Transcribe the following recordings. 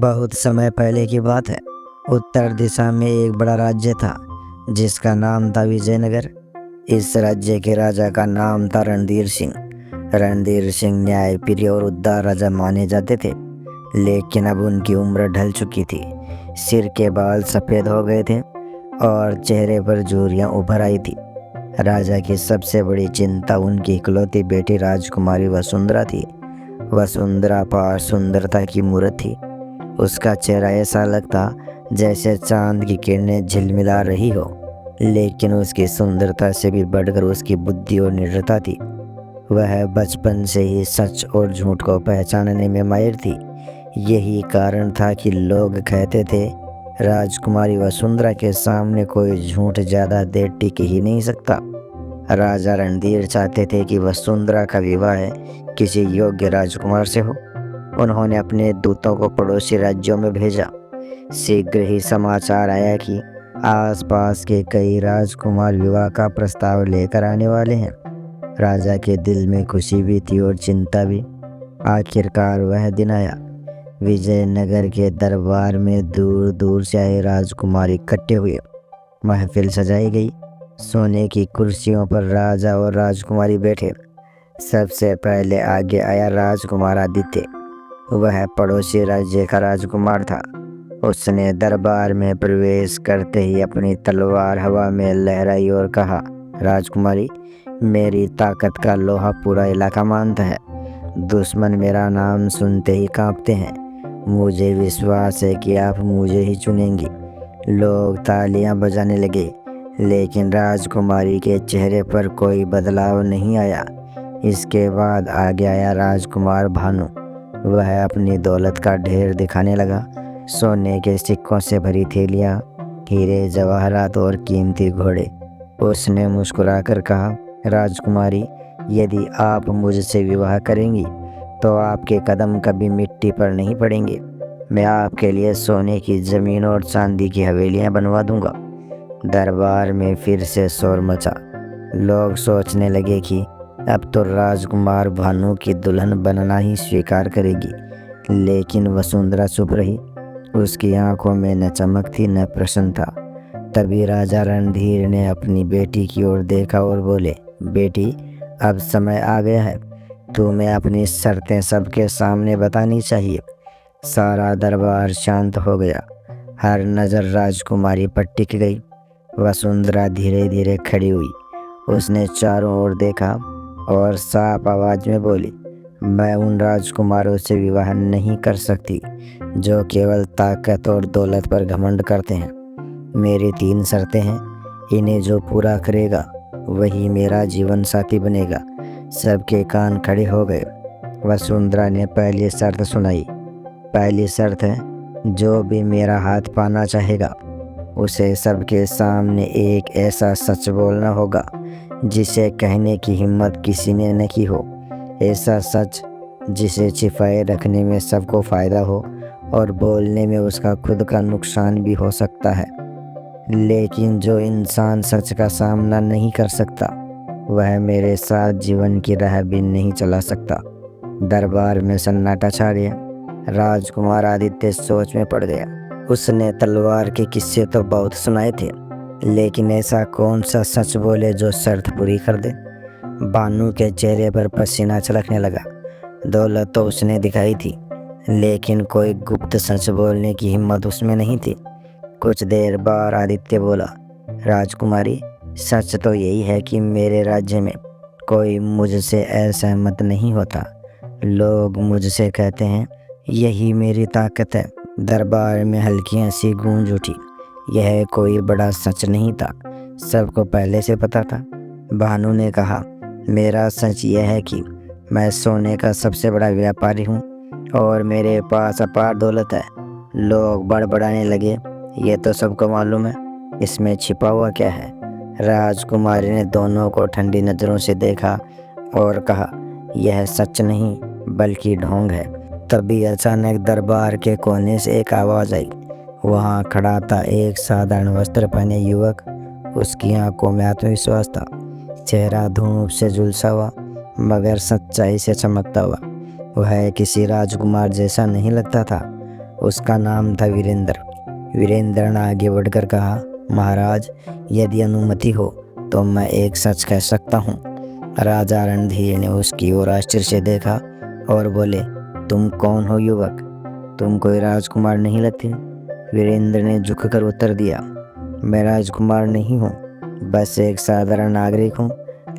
बहुत समय पहले की बात है। उत्तर दिशा में एक बड़ा राज्य था जिसका नाम था विजयनगर। इस राज्य के राजा का नाम था रणधीर सिंह। रणधीर सिंह न्यायप्रिय और उदार राजा माने जाते थे, लेकिन अब उनकी उम्र ढल चुकी थी। सिर के बाल सफ़ेद हो गए थे और चेहरे पर झुर्रियाँ उभर आई थी। राजा की सबसे बड़ी चिंता उनकी इकलौती बेटी राजकुमारी वसुंधरा थी। वसुंधरा पार सुंदरता की मूर्त थी। उसका चेहरा ऐसा लगता जैसे चांद की किरणें झिलमिला रही हो, लेकिन उसकी सुंदरता से भी बढ़कर उसकी बुद्धि और निडरता थी। वह बचपन से ही सच और झूठ को पहचानने में माहिर थी। यही कारण था कि लोग कहते थे, राजकुमारी वसुंधरा के सामने कोई झूठ ज़्यादा देर टिक ही नहीं सकता। राजा रणधीर चाहते थे कि वसुंधरा का विवाह किसी योग्य राजकुमार से हो। उन्होंने अपने दूतों को पड़ोसी राज्यों में भेजा। शीघ्र ही समाचार आया कि आसपास के कई राजकुमार विवाह का प्रस्ताव लेकर आने वाले हैं। राजा के दिल में खुशी भी थी और चिंता भी। आखिरकार वह दिन आया। विजयनगर के दरबार में दूर दूर से आए राजकुमार इकट्ठे हुए। महफिल सजाई गई। सोने की कुर्सियों पर राजा और राजकुमारी बैठे। सबसे पहले आगे आया राजकुमार आदित्य। वह पड़ोसी राज्य का राजकुमार था। उसने दरबार में प्रवेश करते ही अपनी तलवार हवा में लहराई और कहा, राजकुमारी, मेरी ताकत का लोहा पूरा इलाका मानता है। दुश्मन मेरा नाम सुनते ही कांपते हैं। मुझे विश्वास है कि आप मुझे ही चुनेंगी। लोग तालियां बजाने लगे, लेकिन राजकुमारी के चेहरे पर कोई बदलाव नहीं आया। इसके बाद आगे आया राजकुमार भानु। वह अपनी दौलत का ढेर दिखाने लगा। सोने के सिक्कों से भरी थैलियाँ, हीरे जवाहरात और कीमती घोड़े। उसने मुस्कुराकर कहा, राजकुमारी, यदि आप मुझसे विवाह करेंगी तो आपके कदम कभी मिट्टी पर नहीं पड़ेंगे। मैं आपके लिए सोने की ज़मीन और चांदी की हवेलियाँ बनवा दूंगा। दरबार में फिर से शोर मचा। लोग सोचने लगे कि अब तो राजकुमार भानु की दुल्हन बनना ही स्वीकार करेगी, लेकिन वसुंधरा चुप रही। उसकी आंखों में न चमक थी न प्रसन्नता। तभी राजा रणधीर ने अपनी बेटी की ओर देखा और बोले, बेटी, अब समय आ गया है। तुम्हें अपनी शर्तें सबके सामने बतानी चाहिए। सारा दरबार शांत हो गया। हर नज़र राजकुमारी पर टिक गई। वसुंधरा धीरे धीरे खड़ी हुई। उसने चारों ओर देखा और साफ आवाज़ में बोली, मैं उन राजकुमारों से विवाह नहीं कर सकती जो केवल ताकत और दौलत पर घमंड करते हैं। मेरी 3 शर्तें हैं। इन्हें जो पूरा करेगा वही मेरा जीवन साथी बनेगा। सबके कान खड़े हो गए। वसुंधरा ने पहली शर्त सुनाई। पहली शर्त है, जो भी मेरा हाथ पाना चाहेगा उसे सबके सामने एक ऐसा सच बोलना होगा जिसे कहने की हिम्मत किसी ने न की हो। ऐसा सच जिसे छिपाए रखने में सबको फ़ायदा हो और बोलने में उसका खुद का नुकसान भी हो सकता है। लेकिन जो इंसान सच का सामना नहीं कर सकता वह मेरे साथ जीवन की राह भी नहीं चला सकता। दरबार में सन्नाटा छा गया। राजकुमार आदित्य सोच में पड़ गया। उसने तलवार के किस्से तो बहुत सुनाए थे, लेकिन ऐसा कौन सा सच बोले जो शर्त पूरी कर दे। भानु के चेहरे पर पसीना छलकने लगा। दौलत तो उसने दिखाई थी, लेकिन कोई गुप्त सच बोलने की हिम्मत उसमें नहीं थी। कुछ देर बाद आदित्य बोला, राजकुमारी, सच तो यही है कि मेरे राज्य में कोई मुझसे असहमत नहीं होता। लोग मुझसे कहते हैं, यही मेरी ताकत है। दरबार में हल्की हंसी गूंज उठी। यह कोई बड़ा सच नहीं था, सबको पहले से पता था। भानु ने कहा, मेरा सच यह है कि मैं सोने का सबसे बड़ा व्यापारी हूँ और मेरे पास अपार दौलत है। लोग बड़बड़ाने लगे, ये तो सबको मालूम है, इसमें छिपा हुआ क्या है। राजकुमारी ने दोनों को ठंडी नज़रों से देखा और कहा, यह सच नहीं बल्कि ढोंग है। तभी अचानक दरबार के कोने से एक आवाज़ आई। वहाँ खड़ा था एक साधारण वस्त्र पहने युवक। उसकी आंखों में आत्मविश्वास था। चेहरा धूप से झुलसा हुआ मगर सच्चाई से चमकता हुआ। वह किसी राजकुमार जैसा नहीं लगता था। उसका नाम था वीरेंद्र। वीरेंद्र ने आगे बढ़कर कहा, महाराज, यदि अनुमति हो तो मैं एक सच कह सकता हूँ। राजा रणधीर ने उसकी ओर आश्चर्य से देखा और बोले, तुम कौन हो युवक? तुम कोई राजकुमार नहीं लगते। वीरेंद्र ने झुककर उत्तर दिया, मैं राजकुमार नहीं हूँ, बस एक साधारण नागरिक हूँ,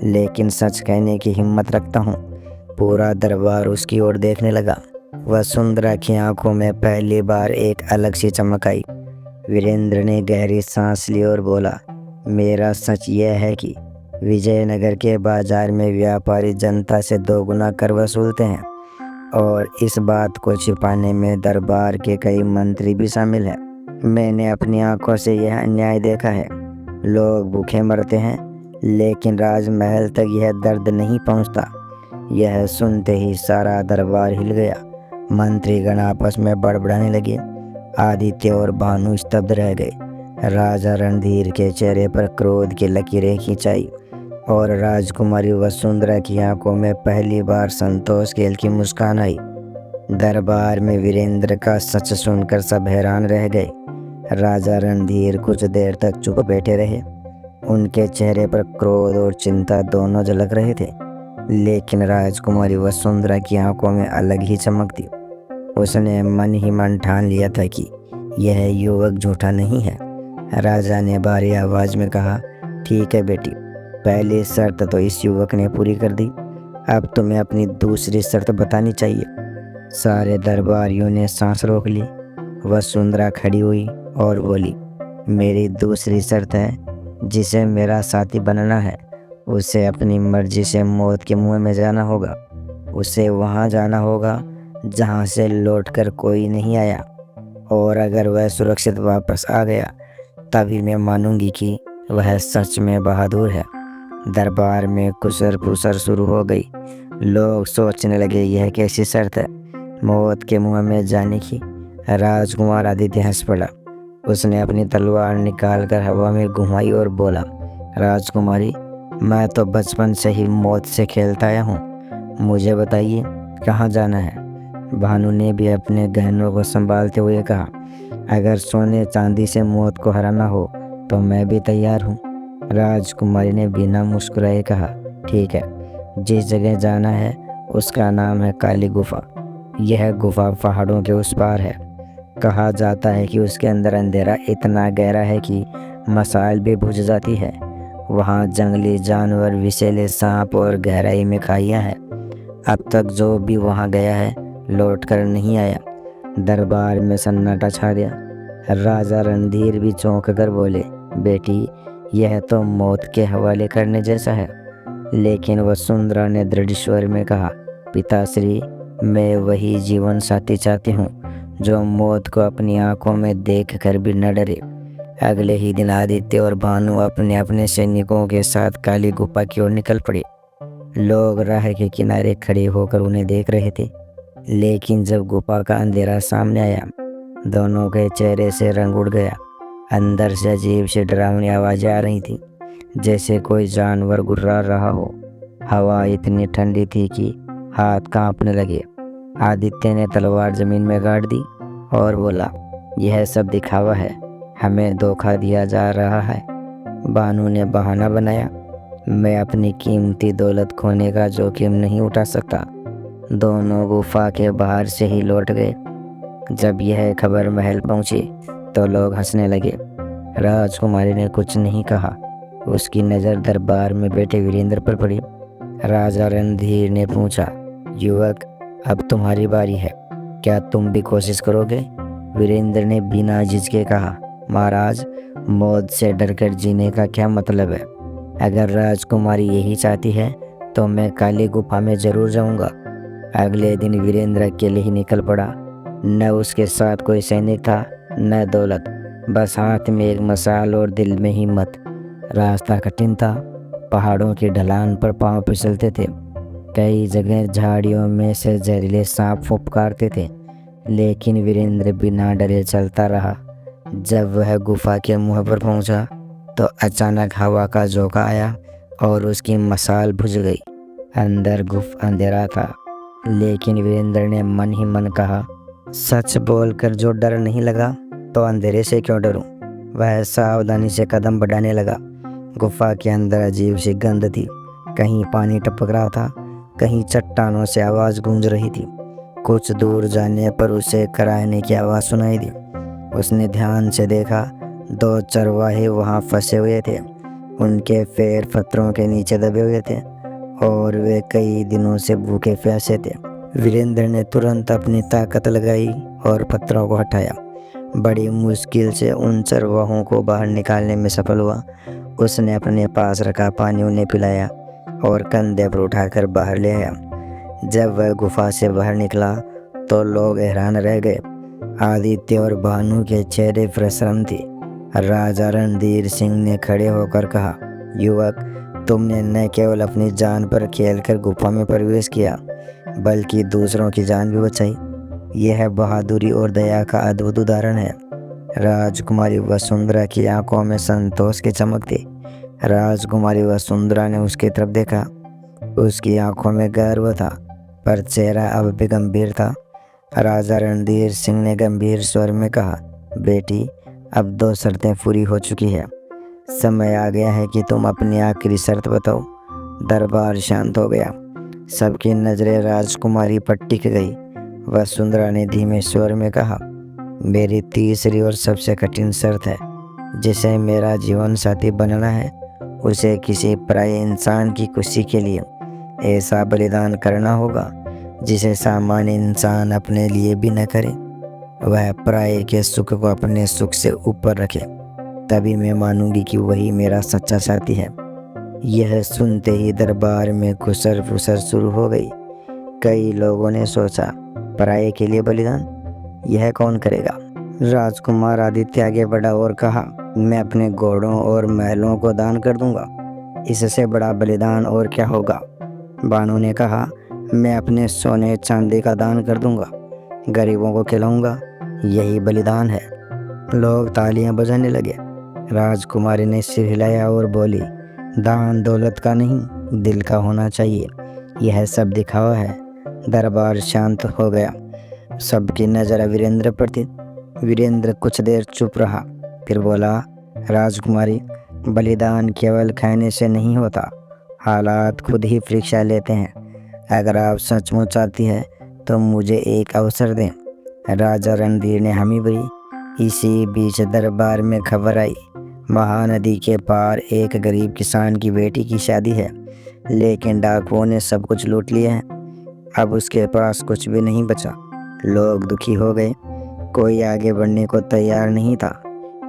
लेकिन सच कहने की हिम्मत रखता हूँ। पूरा दरबार उसकी ओर देखने लगा। वसुंधरा की आंखों में पहली बार एक अलग सी चमक आई। वीरेंद्र ने गहरी सांस ली और बोला, मेरा सच यह है कि विजयनगर के बाजार में व्यापारी जनता से 2 गुना कर वसूलते हैं, और इस बात को छिपाने में दरबार के कई मंत्री भी शामिल हैं। मैंने अपनी आंखों से यह अन्याय देखा है। लोग भूखे मरते हैं, लेकिन राजमहल तक यह दर्द नहीं पहुंचता। यह सुनते ही सारा दरबार हिल गया। मंत्रीगण आपस में बड़बड़ाने लगे। आदित्य और भानु स्तब्ध रह गए। राजा रणधीर के चेहरे पर क्रोध की लकीरें खिंचाई और राजकुमारी वसुंधरा की आंखों में पहली बार संतोष खेल की मुस्कान आई। दरबार में वीरेंद्र का सच सुनकर सब हैरान रह गए। राजा रणधीर कुछ देर तक चुप बैठे रहे। उनके चेहरे पर क्रोध और चिंता दोनों झलक रहे थे, लेकिन राजकुमारी वसुंधरा की आंखों में अलग ही चमक थी। उसने मन ही मन ठान लिया था कि यह युवक झूठा नहीं है। राजा ने भारी आवाज में कहा, ठीक है बेटी, पहली शर्त तो इस युवक ने पूरी कर दी, अब तुम्हें अपनी दूसरी शर्त बतानी चाहिए। सारे दरबारियों ने सांस रोक ली। वसुंधरा खड़ी हुई और बोली, मेरी दूसरी शर्त है, जिसे मेरा साथी बनना है उसे अपनी मर्जी से मौत के मुंह में जाना होगा। उसे वहां जाना होगा जहां से लौटकर कोई नहीं आया, और अगर वह सुरक्षित वापस आ गया तभी मैं मानूंगी कि वह सच में बहादुर है। दरबार में कुसर फुसर शुरू हो गई। लोग सोचने लगे, यह कैसी शर्त है, मौत के मुंह में जाने की। राजकुमार आदित्य हंस पड़ा। उसने अपनी तलवार निकालकर हवा में घुमाई और बोला, राजकुमारी, मैं तो बचपन से ही मौत से खेलता आया हूँ, मुझे बताइए कहाँ जाना है। भानु ने भी अपने गहनों को संभालते हुए कहा, अगर सोने चांदी से मौत को हराना हो तो मैं भी तैयार हूँ। राजकुमारी ने बिना मुस्कुराए कहा, ठीक है, जिस जगह जाना है उसका नाम है काली गुफा। यह गुफा पहाड़ों के उस पार है। कहा जाता है कि उसके अंदर अंधेरा इतना गहरा है कि मशाल भी बुझ जाती है। वहाँ जंगली जानवर, विषैले सांप और गहराई में खाइयाँ हैं। अब तक जो भी वहाँ गया है लौट कर नहीं आया। दरबार में सन्नाटा छा गया। राजा रणधीर भी चौंक कर बोले, बेटी, यह तो मौत के हवाले करने जैसा है। लेकिन वसुंधरा ने दृढ़ स्वर में कहा, पिताश्री, मैं वही जीवन साथी चाहती हूँ जो मौत को अपनी आंखों में देख कर भी न डरे। अगले ही दिन आदित्य और भानु अपने अपने सैनिकों के साथ काली गुफा की ओर निकल पड़े। लोग राह के किनारे खड़े होकर उन्हें देख रहे थे, लेकिन जब गुफा का अंधेरा सामने आया, दोनों के चेहरे से रंग उड़ गया। अंदर से अजीब सी डरावनी आवाज़ें आ रही थी, जैसे कोई जानवर गुर्रा रहा हो। हवा इतनी ठंडी थी कि हाथ कांपने लगे। आदित्य ने तलवार जमीन में गाड़ दी और बोला, यह सब दिखावा है, हमें धोखा दिया जा रहा है। भानु ने बहाना बनाया, मैं अपनी कीमती दौलत खोने का जोखिम नहीं उठा सकता। दोनों गुफा के बाहर से ही लौट गए। जब यह खबर महल पहुंची तो लोग हंसने लगे। राजकुमारी ने कुछ नहीं कहा। उसकी नज़र दरबार में बैठे वीरेंद्र पर पड़ी। राजा रणधीर ने पूछा, युवक, अब तुम्हारी बारी है, क्या तुम भी कोशिश करोगे? वीरेंद्र ने बिना झिझके कहा, महाराज, मौत से डरकर जीने का क्या मतलब है? अगर राजकुमारी यही चाहती है तो मैं काली गुफा में जरूर जाऊंगा। अगले दिन वीरेंद्र अकेले ही निकल पड़ा। न उसके साथ कोई सैनिक था, न दौलत, बस हाथ में एक मशाल और दिल में हिम्मत। रास्ता कठिन था, पहाड़ों की ढलान पर पांव फिसलते थे। कई जगह झाड़ियों में से जहरीले सांप फुफकारते थे, लेकिन वीरेंद्र बिना डरे चलता रहा। जब वह गुफा के मुंह पर पहुंचा तो अचानक हवा का झोंका आया और उसकी मशाल बुझ गई। अंदर गुफा अंधेरा था, लेकिन वीरेंद्र ने मन ही मन कहा, सच बोलकर जो डर नहीं लगा तो अंधेरे से क्यों डरूं। वह सावधानी से कदम बढ़ाने लगा। गुफा के अंदर अजीब सी गंध थी। कहीं पानी टपक रहा था, कहीं चट्टानों से आवाज़ गूंज रही थी। कुछ दूर जाने पर उसे कराहने की आवाज़ सुनाई दी। उसने ध्यान से देखा, दो चरवाहे वहाँ फंसे हुए थे। उनके पैर पत्थरों के नीचे दबे हुए थे और वे कई दिनों से भूखे प्यासे थे। वीरेंद्र ने तुरंत अपनी ताकत लगाई और पत्थरों को हटाया। बड़ी मुश्किल से उन चरवाहों को बाहर निकालने में सफल हुआ। उसने अपने पास रखा पानी उन्हें पिलाया और कंधे पर उठाकर बाहर ले आया। जब वह गुफा से बाहर निकला तो लोग हैरान रह गए। आदित्य और भानु के चेहरे पर शर्म थी। राजा रणधीर सिंह ने खड़े होकर कहा, युवक, तुमने न केवल अपनी जान पर खेलकर गुफा में प्रवेश किया बल्कि दूसरों की जान भी बचाई। यह बहादुरी और दया का अद्भुत उदाहरण है। राजकुमारी वसुंधरा की आंखों में संतोष की चमक थी। राजकुमारी वसुंधरा ने उसकी तरफ देखा। उसकी आंखों में गर्व था, पर चेहरा अब भी गंभीर था। राजा रणधीर सिंह ने गंभीर स्वर में कहा, बेटी, अब दो शर्तें पूरी हो चुकी है। समय आ गया है कि तुम अपनी आखिरी शर्त बताओ। दरबार शांत हो गया। सबकी नजरें राजकुमारी पर टिक गई। वसुंधरा ने धीमे स्वर में कहा, मेरी तीसरी और सबसे कठिन शर्त है। जिसे मेरा जीवन साथी बनना है, उसे किसी पराये इंसान की खुशी के लिए ऐसा बलिदान करना होगा जिसे सामान्य इंसान अपने लिए भी न करे। वह पराये के सुख को अपने सुख से ऊपर रखे, तभी मैं मानूंगी कि वही मेरा सच्चा साथी है। यह सुनते ही दरबार में खुसर फुसर शुरू हो गई। कई लोगों ने सोचा, पराये के लिए बलिदान, यह कौन करेगा। राजकुमार आदित्य आगे बढ़ा और कहा, मैं अपने घोड़ों और महलों को दान कर दूंगा। इससे बड़ा बलिदान और क्या होगा। भानु ने कहा, मैं अपने सोने चांदी का दान कर दूंगा, गरीबों को खिलाऊंगा, यही बलिदान है। लोग तालियां बजाने लगे। राजकुमारी ने सिर हिलाया और बोली, दान दौलत का नहीं, दिल का होना चाहिए। यह सब दिखावा है। दरबार शांत हो गया। सबकी नज़र वीरेंद्र पर थी। वीरेंद्र कुछ देर चुप रहा, फिर बोला, राजकुमारी, बलिदान केवल खाने से नहीं होता, हालात खुद ही परीक्षा लेते हैं। अगर आप सचमुच चाहती है तो मुझे एक अवसर दें। राजा रणधीर ने हामी भरी। इसी बीच दरबार में खबर आई, महानदी के पार एक गरीब किसान की बेटी की शादी है, लेकिन डाकुओं ने सब कुछ लूट लिया है। अब उसके पास कुछ भी नहीं बचा। लोग दुखी हो गए। कोई आगे बढ़ने को तैयार नहीं था।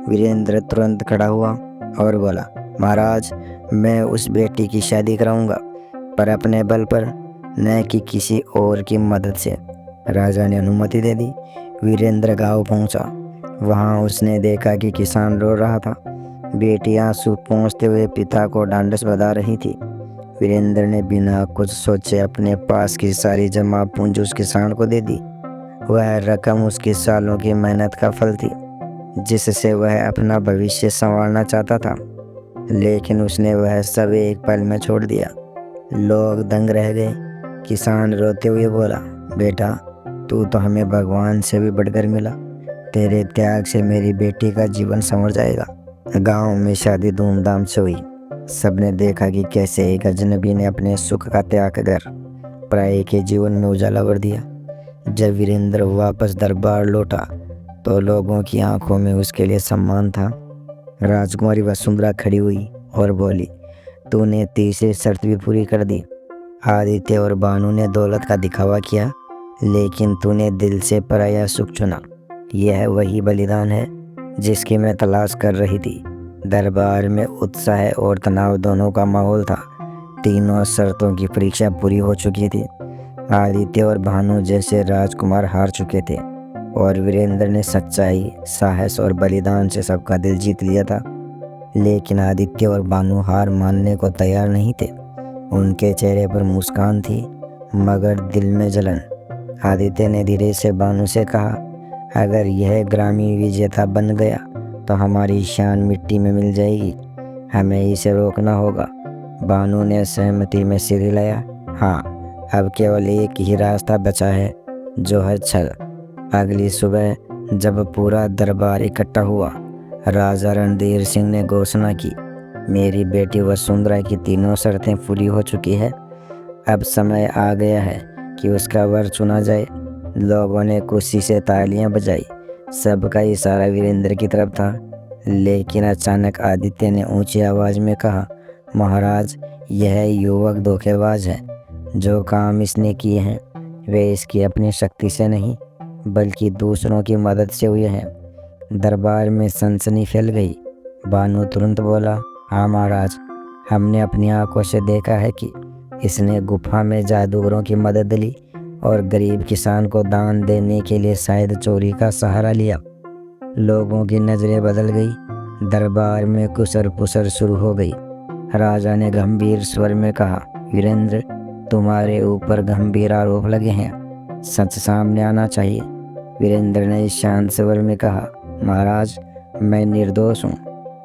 वीरेंद्र तुरंत खड़ा हुआ और बोला, महाराज, मैं उस बेटी की शादी कराऊंगा, पर अपने बल पर, न कि किसी और की मदद से। राजा ने अनुमति दे दी। वीरेंद्र गांव पहुंचा। वहां उसने देखा कि किसान रो रहा था। बेटी आंसू पोंछते हुए पिता को ढांढस बंधा रही थी। वीरेंद्र ने बिना कुछ सोचे अपने पास की सारी जमा पूंजी उस किसान को दे दी। वह रकम उसकी सालों की मेहनत का फल थी, जिससे वह अपना भविष्य संवारना चाहता था, लेकिन उसने वह सब एक पल में छोड़ दिया। लोग दंग रह गए। किसान रोते हुए बोला, बेटा, तू तो हमें भगवान से भी बढ़कर मिला। तेरे त्याग से मेरी बेटी का जीवन संवर जाएगा। गांव में शादी धूमधाम से हुई। सबने देखा कि कैसे एक अजनबी ने अपने सुख का त्याग कर पराये के जीवन में उजाला भर दिया। जब वीरेंद्र वापस दरबार लौटा तो लोगों की आंखों में उसके लिए सम्मान था। राजकुमारी वसुंधरा खड़ी हुई और बोली, तूने तीसरी शर्त भी पूरी कर दी। आदित्य और भानु ने दौलत का दिखावा किया, लेकिन तूने दिल से पराया सुख चुना। यह वही बलिदान है जिसकी मैं तलाश कर रही थी। दरबार में उत्साह और तनाव दोनों का माहौल था। तीनों शर्तों की परीक्षा पूरी हो चुकी थी। आदित्य और भानु जैसे राजकुमार हार चुके थे और वीरेंद्र ने सच्चाई, साहस और बलिदान से सबका दिल जीत लिया था। लेकिन आदित्य और भानु हार मानने को तैयार नहीं थे। उनके चेहरे पर मुस्कान थी, मगर दिल में जलन। आदित्य ने धीरे से भानु से कहा, अगर यह ग्रामीण विजेता बन गया तो हमारी शान मिट्टी में मिल जाएगी। हमें इसे रोकना होगा। भानु ने सहमति में सिर हिलाया। हाँ, अब केवल एक ही रास्ता बचा है, जो है छल। अगली सुबह जब पूरा दरबार इकट्ठा हुआ, राजा रणधीर सिंह ने घोषणा की, मेरी बेटी वसुंधरा की तीनों शर्तें पूरी हो चुकी है। अब समय आ गया है कि उसका वर चुना जाए। लोगों ने खुशी से तालियां बजाई। सबका इशारा वीरेंद्र की तरफ था, लेकिन अचानक आदित्य ने ऊंची आवाज में कहा, महाराज, यह युवक धोखेबाज है। जो काम इसने किए हैं वे इसकी अपनी शक्ति से नहीं बल्कि दूसरों की मदद से हुए हैं। दरबार में सनसनी फैल गई। बानू तुरंत बोला, हाँ महाराज, हमने अपनी आंखों से देखा है कि इसने गुफा में जादूगरों की मदद ली और गरीब किसान को दान देने के लिए शायद चोरी का सहारा लिया। लोगों की नजरें बदल गई। दरबार में कुसर पुसर शुरू हो गई। राजा ने गंभीर स्वर में कहा, वीरेंद्र, तुम्हारे ऊपर गंभीर आरोप लगे हैं, सच सामने आना चाहिए। वीरेंद्र ने शांत स्वर में कहा, महाराज, मैं निर्दोष हूँ,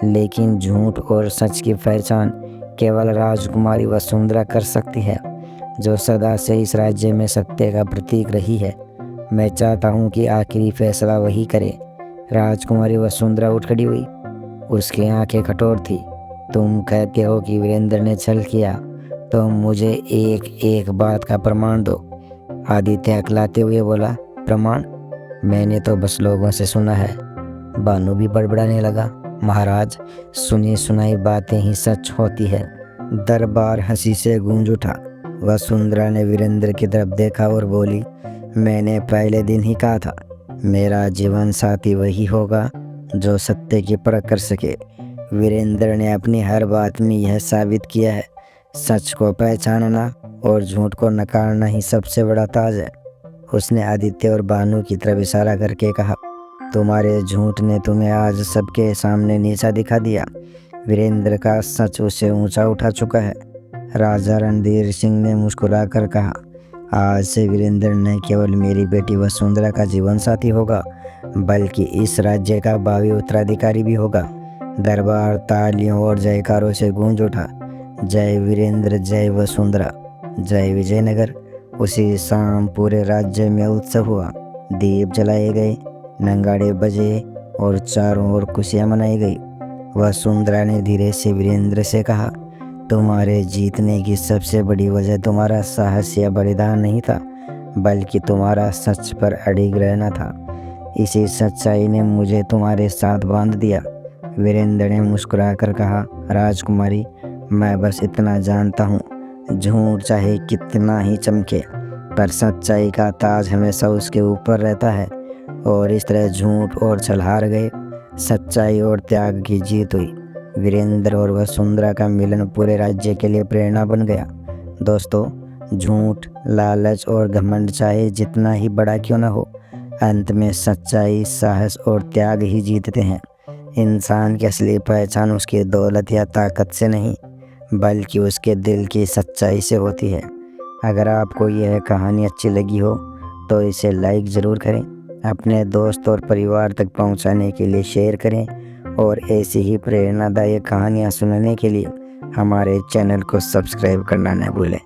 लेकिन झूठ और सच की पहचान केवल राजकुमारी वसुंधरा कर सकती है, जो सदा से इस राज्य में सत्य का प्रतीक रही है। मैं चाहता हूँ कि आखिरी फैसला वही करे। राजकुमारी वसुंधरा उठ खड़ी हुई। उसकी आंखें कठोर थी। तुम कहते हो कि वीरेंद्र ने छल किया, तो मुझे एक एक बात का प्रमाण दो। आदित्य अकलाते हुए बोला, प्रमाण? मैंने तो बस लोगों से सुना है। बानू भी बड़बड़ाने लगा, महाराज, सुनी सुनाई बातें ही सच होती है। दरबार हंसी से गूंज उठा। वसुंधरा ने वीरेंद्र की तरफ देखा और बोली, मैंने पहले दिन ही कहा था, मेरा जीवन साथी वही होगा जो सत्य की परख कर सके। वीरेंद्र ने अपनी हर बात में यह साबित किया है, सच को पहचानना और झूठ को नकारना ही सबसे बड़ा ताज है। उसने आदित्य और बानू की तरफ इशारा करके कहा, तुम्हारे झूठ ने तुम्हें आज सबके सामने नीचा दिखा दिया। वीरेंद्र का सच उसे ऊंचा उठा चुका है। राजा रणधीर सिंह ने मुस्कुराकर कहा, आज से वीरेंद्र न केवल मेरी बेटी वसुंधरा का जीवन साथी होगा, बल्कि इस राज्य का भावी उत्तराधिकारी भी होगा। दरबार तालियों और जयकारों से गूंज उठा। जय वीरेंद्र, जय वसुंधरा, जय विजयनगर। उसी शाम पूरे राज्य में उत्सव हुआ। दीप जलाए गए, नगाड़े बजे और चारों ओर खुशियां मनाई गई। वसुंधरा ने धीरे से वीरेंद्र से कहा, तुम्हारे जीतने की सबसे बड़ी वजह तुम्हारा साहस या बलिदान नहीं था, बल्कि तुम्हारा सच पर अड़िग रहना था। इसी सच्चाई ने मुझे तुम्हारे साथ बांध दिया। वीरेंद्र ने मुस्कुराकर कहा, राजकुमारी, मैं बस इतना जानता हूँ, झूठ चाहे कितना ही चमके, पर सच्चाई का ताज हमेशा उसके ऊपर रहता है। और इस तरह झूठ और छल हार गए, सच्चाई और त्याग की जीत हुई। वीरेंद्र और वसुंधरा का मिलन पूरे राज्य के लिए प्रेरणा बन गया। दोस्तों, झूठ, लालच और घमंड चाहे जितना ही बड़ा क्यों न हो, अंत में सच्चाई, साहस और त्याग ही जीतते हैं। इंसान की असली पहचान उसकी दौलत या ताकत से नहीं, बल्कि उसके दिल की सच्चाई से होती है। अगर आपको यह कहानी अच्छी लगी हो तो इसे लाइक ज़रूर करें, अपने दोस्त और परिवार तक पहुंचाने के लिए शेयर करें, और ऐसी ही प्रेरणादायक कहानियाँ सुनने के लिए हमारे चैनल को सब्सक्राइब करना न भूलें।